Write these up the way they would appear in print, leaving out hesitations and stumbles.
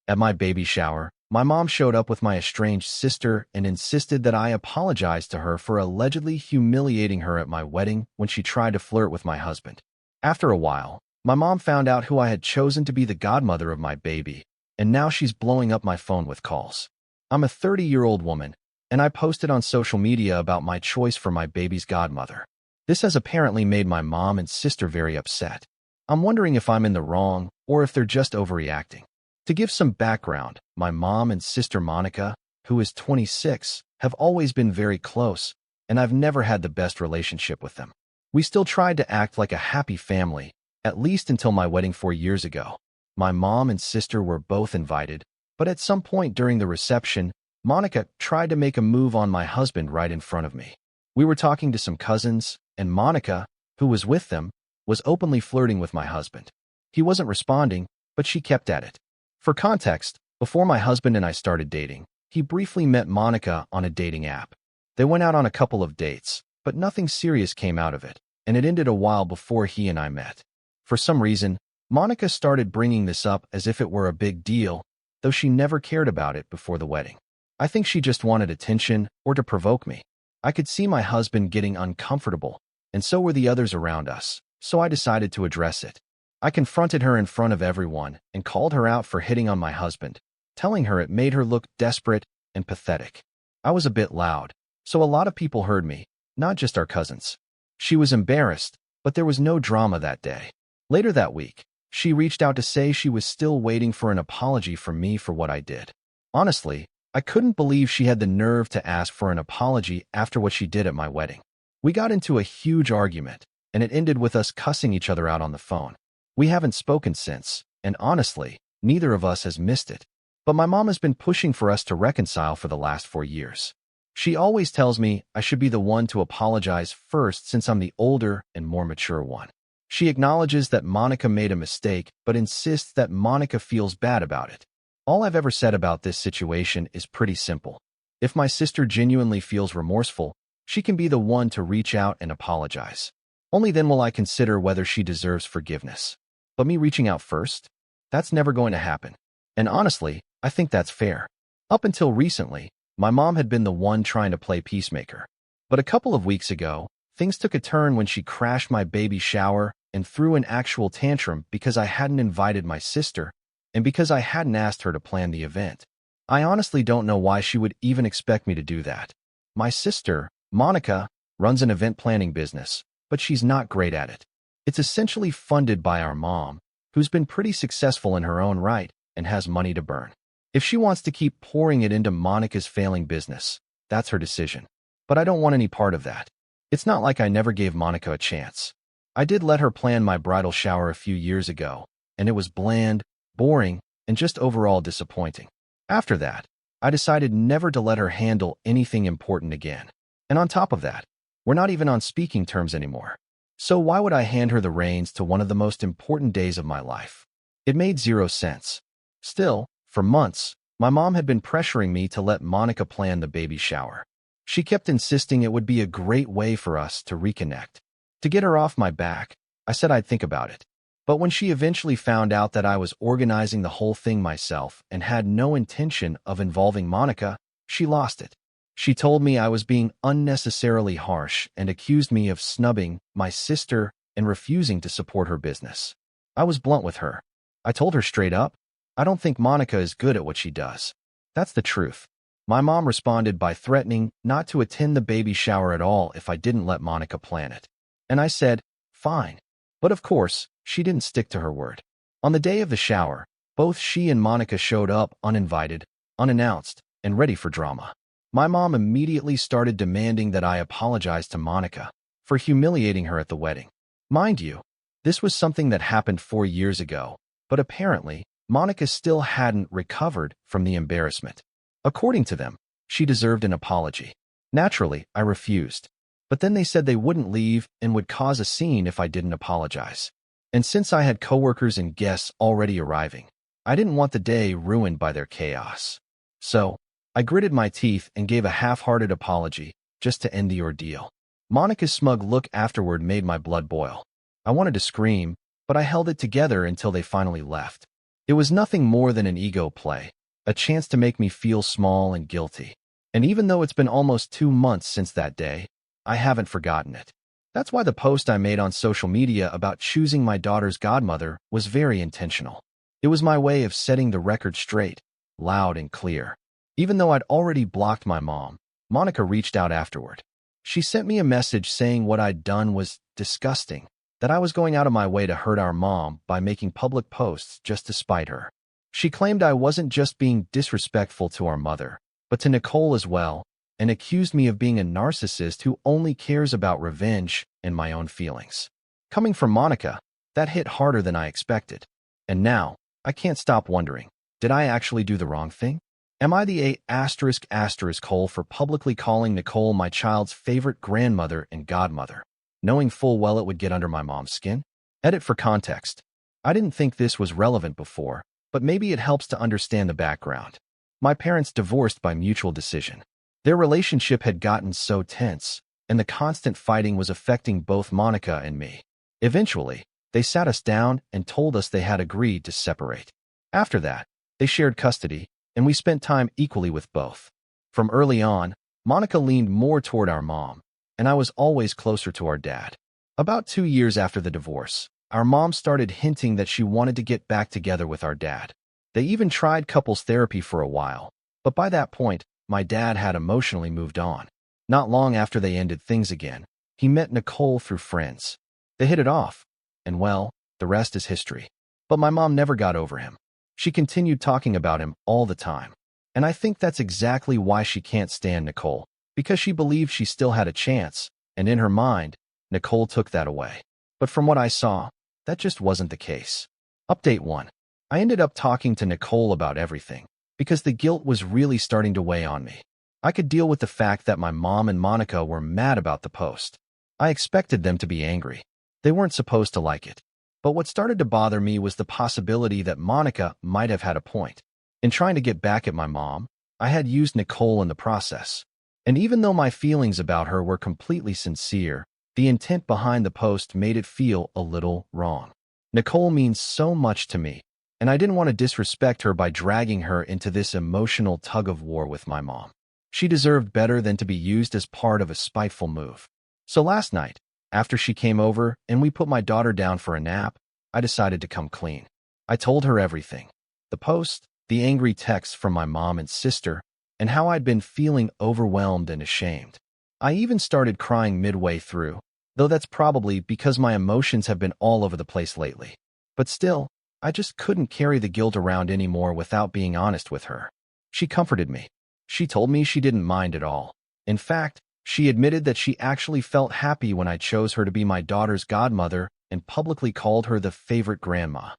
At my baby shower, my mom showed up with my estranged sister and insisted that I apologize to her for allegedly humiliating her at my wedding when she tried to flirt with my husband. After a while, my mom found out who I had chosen to be the godmother of my baby, and now she's blowing up my phone with calls. I'm a 30-year-old woman, and I posted on social media about my choice for my baby's godmother. This has apparently made my mom and sister very upset. I'm wondering if I'm in the wrong or if they're just overreacting. To give some background, my mom and sister Monica, who is 26, have always been very close, and I've never had the best relationship with them. We still tried to act like a happy family, at least until my wedding 4 years ago. My mom and sister were both invited, but at some point during the reception, Monica tried to make a move on my husband right in front of me. We were talking to some cousins, and Monica, who was with them, was openly flirting with my husband. He wasn't responding, but she kept at it. For context, before my husband and I started dating, he briefly met Monica on a dating app. They went out on a couple of dates, but nothing serious came out of it, and it ended a while before he and I met. For some reason, Monica started bringing this up as if it were a big deal, though she never cared about it before the wedding. I think she just wanted attention or to provoke me. I could see my husband getting uncomfortable, and so were the others around us, so I decided to address it. I confronted her in front of everyone and called her out for hitting on my husband, telling her it made her look desperate and pathetic. I was a bit loud, so a lot of people heard me, not just our cousins. She was embarrassed, but there was no drama that day. Later that week, she reached out to say she was still waiting for an apology from me for what I did. Honestly, I couldn't believe she had the nerve to ask for an apology after what she did at my wedding. We got into a huge argument, and it ended with us cussing each other out on the phone. We haven't spoken since, and honestly, neither of us has missed it. But my mom has been pushing for us to reconcile for the last 4 years. She always tells me I should be the one to apologize first since I'm the older and more mature one. She acknowledges that Monica made a mistake, but insists that Monica feels bad about it. All I've ever said about this situation is pretty simple. If my sister genuinely feels remorseful, she can be the one to reach out and apologize. Only then will I consider whether she deserves forgiveness. But me reaching out first? That's never going to happen. And honestly, I think that's fair. Up until recently, my mom had been the one trying to play peacemaker. But a couple of weeks ago, things took a turn when she crashed my baby shower and threw an actual tantrum because I hadn't invited my sister and because I hadn't asked her to plan the event. I honestly don't know why she would even expect me to do that. My sister, Monica, runs an event planning business, but she's not great at it. It's essentially funded by our mom, who's been pretty successful in her own right and has money to burn. If she wants to keep pouring it into Monica's failing business, that's her decision. But I don't want any part of that. It's not like I never gave Monica a chance. I did let her plan my bridal shower a few years ago, and it was bland, boring, and just overall disappointing. After that, I decided never to let her handle anything important again. And on top of that, we're not even on speaking terms anymore. So why would I hand her the reins to one of the most important days of my life? It made zero sense. Still, for months, my mom had been pressuring me to let Monica plan the baby shower. She kept insisting it would be a great way for us to reconnect. To get her off my back, I said I'd think about it. But when she eventually found out that I was organizing the whole thing myself and had no intention of involving Monica, she lost it. She told me I was being unnecessarily harsh and accused me of snubbing my sister and refusing to support her business. I was blunt with her. I told her straight up, I don't think Monica is good at what she does. That's the truth. My mom responded by threatening not to attend the baby shower at all if I didn't let Monica plan it. And I said, fine. But of course, she didn't stick to her word. On the day of the shower, both she and Monica showed up uninvited, unannounced, and ready for drama. My mom immediately started demanding that I apologize to Monica for humiliating her at the wedding. Mind you, this was something that happened 4 years ago, but apparently, Monica still hadn't recovered from the embarrassment. According to them, she deserved an apology. Naturally, I refused. But then they said they wouldn't leave and would cause a scene if I didn't apologize. And since I had coworkers and guests already arriving, I didn't want the day ruined by their chaos. So, I gritted my teeth and gave a half-hearted apology, just to end the ordeal. Monica's smug look afterward made my blood boil. I wanted to scream, but I held it together until they finally left. It was nothing more than an ego play, a chance to make me feel small and guilty. And even though it's been almost 2 months since that day, I haven't forgotten it. That's why the post I made on social media about choosing my daughter's godmother was very intentional. It was my way of setting the record straight, loud and clear. Even though I'd already blocked my mom, Monica reached out afterward. She sent me a message saying what I'd done was disgusting, that I was going out of my way to hurt our mom by making public posts just to spite her. She claimed I wasn't just being disrespectful to our mother, but to Nicole as well, and accused me of being a narcissist who only cares about revenge and my own feelings. Coming from Monica, that hit harder than I expected. And now, I can't stop wondering, did I actually do the wrong thing? Am I the A***hole for publicly calling Nicole my child's favorite grandmother and godmother, knowing full well it would get under my mom's skin? Edit for context. I didn't think this was relevant before, but maybe it helps to understand the background. My parents divorced by mutual decision. Their relationship had gotten so tense, and the constant fighting was affecting both Monica and me. Eventually, they sat us down and told us they had agreed to separate. After that, they shared custody, and we spent time equally with both. From early on, Monica leaned more toward our mom, and I was always closer to our dad. About 2 years after the divorce, our mom started hinting that she wanted to get back together with our dad. They even tried couples therapy for a while, but by that point, my dad had emotionally moved on. Not long after they ended things again, he met Nicole through friends. They hit it off, and well, the rest is history. But my mom never got over him. She continued talking about him all the time. And I think that's exactly why she can't stand Nicole, because she believed she still had a chance, and in her mind, Nicole took that away. But from what I saw, that just wasn't the case. Update 1. I ended up talking to Nicole about everything, because the guilt was really starting to weigh on me. I could deal with the fact that my mom and Monica were mad about the post. I expected them to be angry. They weren't supposed to like it. But what started to bother me was the possibility that Monica might have had a point. In trying to get back at my mom, I had used Nicole in the process. And even though my feelings about her were completely sincere, the intent behind the post made it feel a little wrong. Nicole means so much to me, and I didn't want to disrespect her by dragging her into this emotional tug-of-war with my mom. She deserved better than to be used as part of a spiteful move. So last night, after she came over and we put my daughter down for a nap, I decided to come clean. I told her everything. The post, the angry texts from my mom and sister, and how I'd been feeling overwhelmed and ashamed. I even started crying midway through, though that's probably because my emotions have been all over the place lately. But still, I just couldn't carry the guilt around anymore without being honest with her. She comforted me. She told me she didn't mind at all. In fact, she admitted that she actually felt happy when I chose her to be my daughter's godmother and publicly called her the favorite grandma,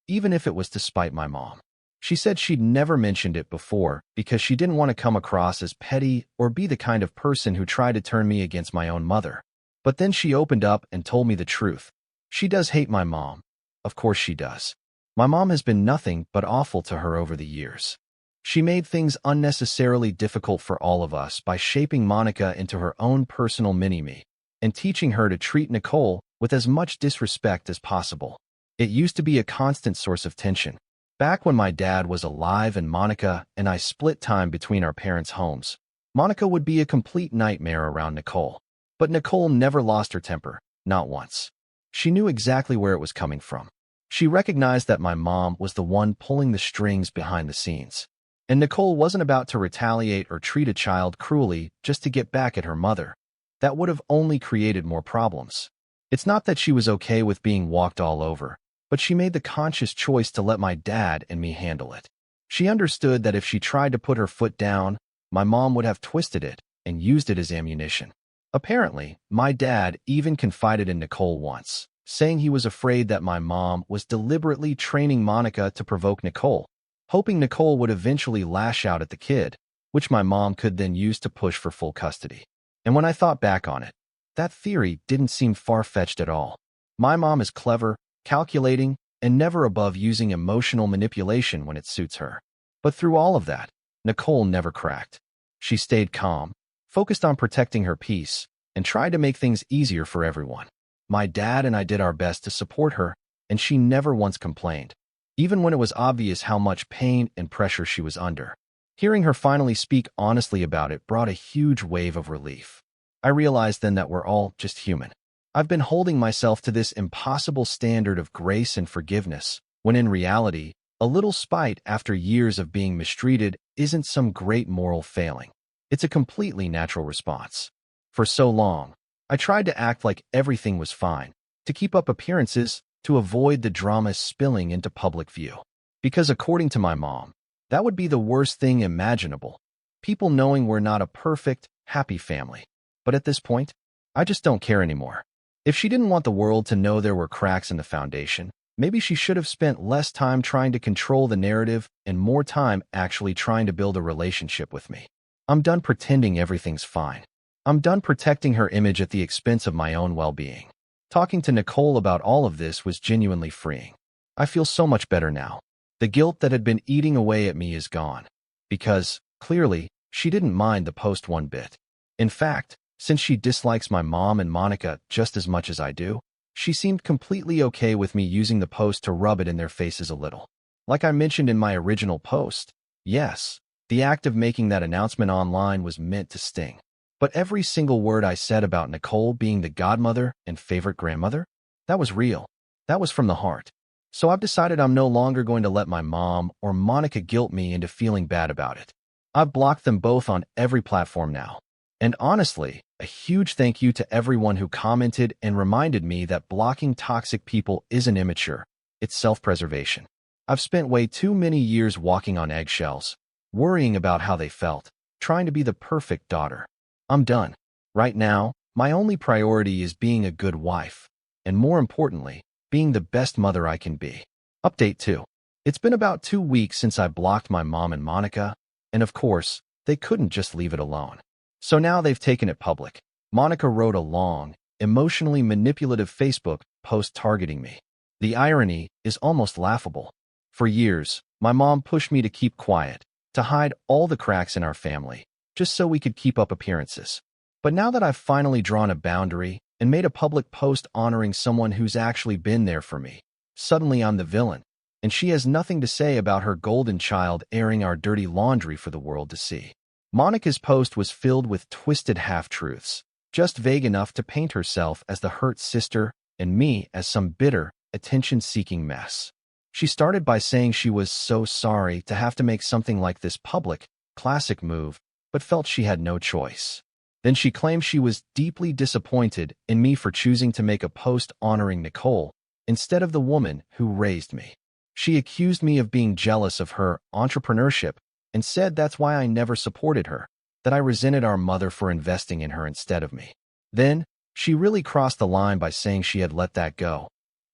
even if it was to spite my mom. She said she'd never mentioned it before because she didn't want to come across as petty or be the kind of person who tried to turn me against my own mother. But then she opened up and told me the truth. She does hate my mom. Of course she does. My mom has been nothing but awful to her over the years. She made things unnecessarily difficult for all of us by shaping Monica into her own personal mini-me and teaching her to treat Nicole with as much disrespect as possible. It used to be a constant source of tension. Back when my dad was alive and Monica and I split time between our parents' homes, Monica would be a complete nightmare around Nicole. But Nicole never lost her temper, not once. She knew exactly where it was coming from. She recognized that my mom was the one pulling the strings behind the scenes. And Nicole wasn't about to retaliate or treat a child cruelly just to get back at her mother. That would have only created more problems. It's not that she was okay with being walked all over, but she made the conscious choice to let my dad and me handle it. She understood that if she tried to put her foot down, my mom would have twisted it and used it as ammunition. Apparently, my dad even confided in Nicole once, saying he was afraid that my mom was deliberately training Monica to provoke Nicole, hoping Nicole would eventually lash out at the kid, which my mom could then use to push for full custody. And when I thought back on it, that theory didn't seem far-fetched at all. My mom is clever, calculating, and never above using emotional manipulation when it suits her. But through all of that, Nicole never cracked. She stayed calm, focused on protecting her peace, and tried to make things easier for everyone. My dad and I did our best to support her, and she never once complained. even when it was obvious how much pain and pressure she was under. Hearing her finally speak honestly about it brought a huge wave of relief. I realized then that we're all just human. I've been holding myself to this impossible standard of grace and forgiveness, when in reality, a little spite after years of being mistreated isn't some great moral failing. It's a completely natural response. For so long, I tried to act like everything was fine, to keep up appearances, to avoid the drama spilling into public view. Because according to my mom, that would be the worst thing imaginable. People knowing we're not a perfect, happy family. But at this point, I just don't care anymore. If she didn't want the world to know there were cracks in the foundation, maybe she should have spent less time trying to control the narrative and more time actually trying to build a relationship with me. I'm done pretending everything's fine. I'm done protecting her image at the expense of my own well-being. Talking to Nicole about all of this was genuinely freeing. I feel so much better now. The guilt that had been eating away at me is gone. Because, clearly, she didn't mind the post one bit. In fact, since she dislikes my mom and Monica just as much as I do, she seemed completely okay with me using the post to rub it in their faces a little. Like I mentioned in my original post, yes, the act of making that announcement online was meant to sting. But every single word I said about Nicole being the godmother and favorite grandmother, that was real. That was from the heart. So I've decided I'm no longer going to let my mom or Monica guilt me into feeling bad about it. I've blocked them both on every platform now. And honestly, a huge thank you to everyone who commented and reminded me that blocking toxic people isn't immature, it's self-preservation. I've spent way too many years walking on eggshells, worrying about how they felt, trying to be the perfect daughter. I'm done. Right now, my only priority is being a good wife, and more importantly, being the best mother I can be. Update 2. It's been about 2 weeks since I blocked my mom and Monica, and of course, they couldn't just leave it alone. So now they've taken it public. Monica wrote a long, emotionally manipulative Facebook post targeting me. The irony is almost laughable. For years, my mom pushed me to keep quiet, to hide all the cracks in our family, just so we could keep up appearances. But now that I've finally drawn a boundary and made a public post honoring someone who's actually been there for me, suddenly I'm the villain, and she has nothing to say about her golden child airing our dirty laundry for the world to see. Monica's post was filled with twisted half-truths, just vague enough to paint herself as the hurt sister and me as some bitter, attention-seeking mess. She started by saying she was so sorry to have to make something like this public, classic move, but felt she had no choice. Then she claimed she was deeply disappointed in me for choosing to make a post honoring Nicole instead of the woman who raised me. She accused me of being jealous of her entrepreneurship and said that's why I never supported her, that I resented our mother for investing in her instead of me. Then, she really crossed the line by saying she had let that go,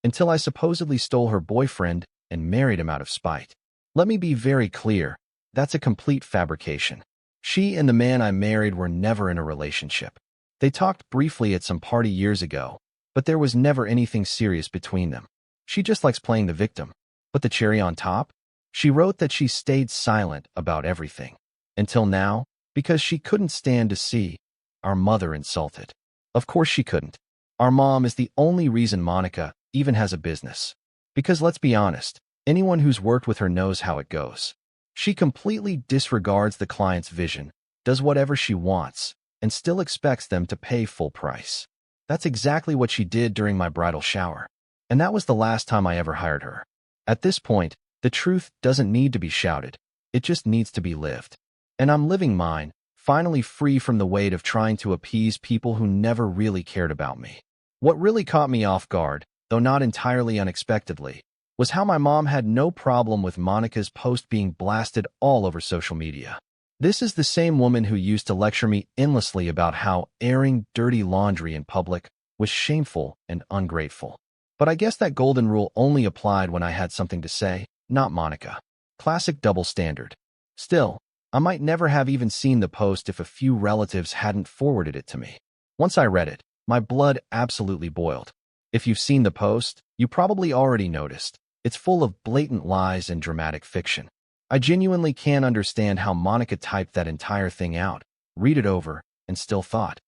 until I supposedly stole her boyfriend and married him out of spite. Let me be very clear, that's a complete fabrication. She and the man I married were never in a relationship. They talked briefly at some party years ago, but there was never anything serious between them. She just likes playing the victim. But the cherry on top? She wrote that she stayed silent about everything. Until now, because she couldn't stand to see our mother insulted. Of course she couldn't. Our mom is the only reason Monica even has a business. Because let's be honest, anyone who's worked with her knows how it goes. She completely disregards the client's vision, does whatever she wants, and still expects them to pay full price. That's exactly what she did during my bridal shower. And that was the last time I ever hired her. At this point, the truth doesn't need to be shouted. It just needs to be lived. And I'm living mine, finally free from the weight of trying to appease people who never really cared about me. What really caught me off guard, though not entirely unexpectedly, was how my mom had no problem with Monica's post being blasted all over social media. This is the same woman who used to lecture me endlessly about how airing dirty laundry in public was shameful and ungrateful. But I guess that golden rule only applied when I had something to say, not Monica. Classic double standard. Still, I might never have even seen the post if a few relatives hadn't forwarded it to me. Once I read it, my blood absolutely boiled. If you've seen the post, you probably already noticed. It's full of blatant lies and dramatic fiction. I genuinely can't understand how Monica typed that entire thing out, read it over, and still thought,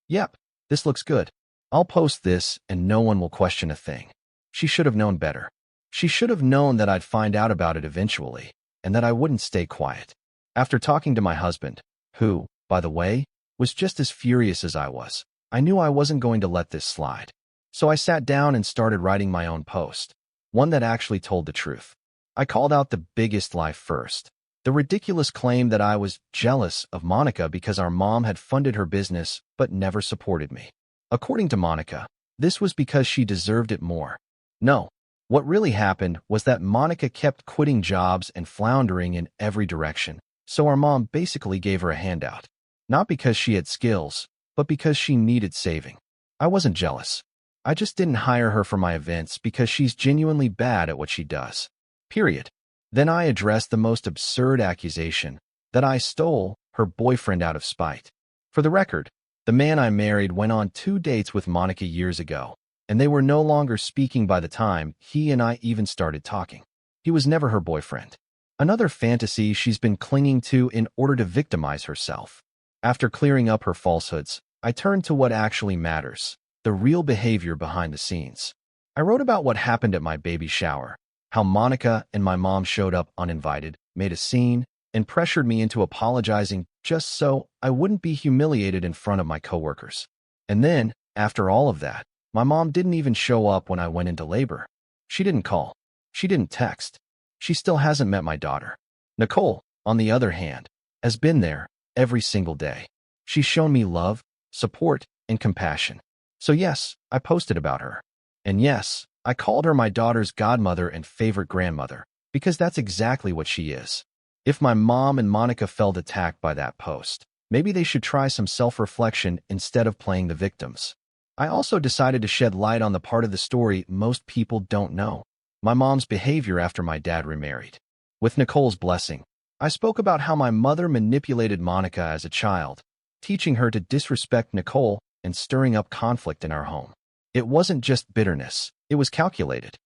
yep, this looks good. I'll post this and no one will question a thing. She should have known better. She should have known that I'd find out about it eventually, and that I wouldn't stay quiet. After talking to my husband, who, by the way, was just as furious as I was, I knew I wasn't going to let this slide. So I sat down and started writing my own post, one that actually told the truth. I called out the biggest lie first, the ridiculous claim that I was jealous of Monica because our mom had funded her business but never supported me. According to Monica, this was because she deserved it more. No, what really happened was that Monica kept quitting jobs and floundering in every direction, so our mom basically gave her a handout. Not because she had skills, but because she needed saving. I wasn't jealous. I just didn't hire her for my events because she's genuinely bad at what she does. Period. Then I addressed the most absurd accusation, that I stole her boyfriend out of spite. For the record, the man I married went on 2 dates with Monica years ago, and they were no longer speaking by the time he and I even started talking. He was never her boyfriend. Another fantasy she's been clinging to in order to victimize herself. After clearing up her falsehoods, I turned to what actually matters, the real behavior behind the scenes. I wrote about what happened at my baby shower, how Monica and my mom showed up uninvited, made a scene, and pressured me into apologizing just so I wouldn't be humiliated in front of my coworkers. And then, after all of that, my mom didn't even show up when I went into labor. She didn't call. She didn't text. She still hasn't met my daughter. Nicole, on the other hand, has been there every single day. She's shown me love, support, and compassion. So yes, I posted about her. And yes, I called her my daughter's godmother and favorite grandmother, because that's exactly what she is. If my mom and Monica felt attacked by that post, maybe they should try some self-reflection instead of playing the victims. I also decided to shed light on the part of the story most people don't know, my mom's behavior after my dad remarried. With Nicole's blessing, I spoke about how my mother manipulated Monica as a child, teaching her to disrespect Nicole and stirring up conflict in our home. It wasn't just bitterness, it was calculated.